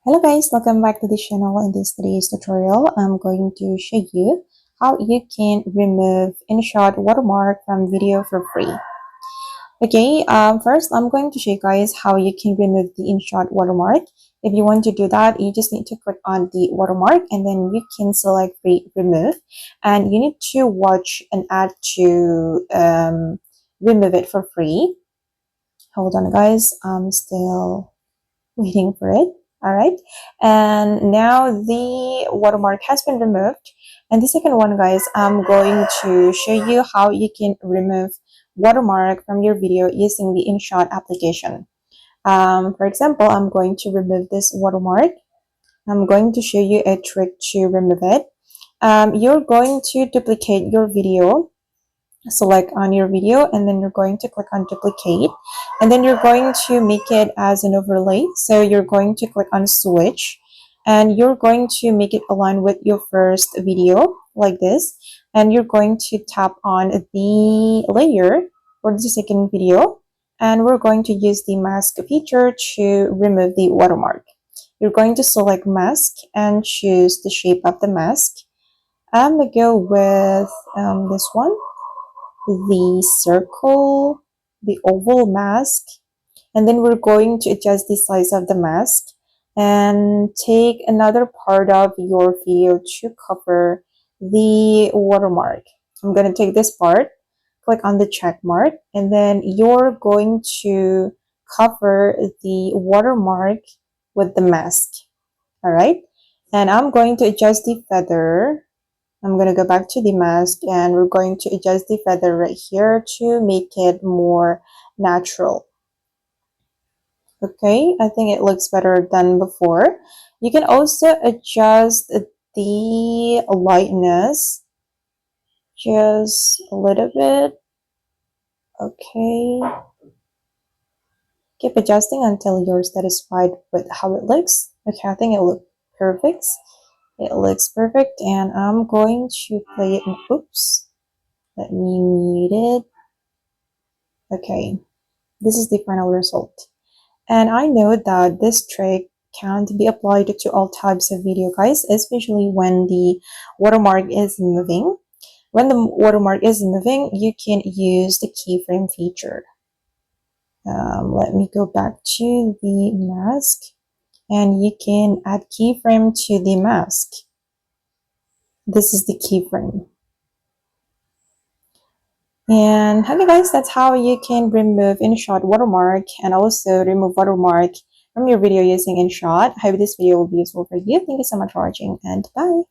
Hello guys, welcome back to the channel. In this today's tutorial, I'm going to show you how you can remove InShot Watermark from video for free. Okay, first I'm going to show you guys how you can remove the InShot Watermark. If you want to do that, you just need to click on the watermark and then you can select free remove, and you need to watch an ad to remove it for free. Hold on guys, I'm still waiting for it. All right, and now the watermark has been removed. And the second one, guys, I'm going to show you how you can remove watermark from your video using the InShot application. For example, I'm going to remove this watermark. I'm going to show you a trick to remove it. You're going to duplicate your video. Select on your video and then you're going to click on duplicate, and then you're going to make it as an overlay. So you're going to click on switch and you're going to make it align with your first video like this, and you're going to tap on the layer for the second video, and we're going to use the mask feature to remove the watermark. You're going to select mask and choose the shape of the mask. I'm gonna go with this one, the circle, the oval mask, and then we're going to adjust the size of the mask and take another part of your video to cover the watermark. I'm going to take this part, click on the check mark, and then you're going to cover the watermark with the mask. All right, and I'm going to adjust the feather. I'm going to go back to the mask and we're going to adjust the feather right here to make it more natural. Okay, I think it looks better than before. You can also adjust the lightness just a little bit. Okay, keep adjusting until you're satisfied with how it looks. Okay, I think it looks perfect. It looks perfect, and I'm going to play it. Oops, let me mute it. Okay, this is the final result. And I know that this trick can't be applied to all types of video, guys, especially when the watermark is moving. When the watermark is moving, you can use the keyframe feature. Let me go back to the mask, and you can add keyframe to the mask. This is the keyframe. And okay guys, that's how you can remove InShot Watermark and also remove watermark from your video using InShot. I hope this video will be useful for you. Thank you so much for watching, and bye.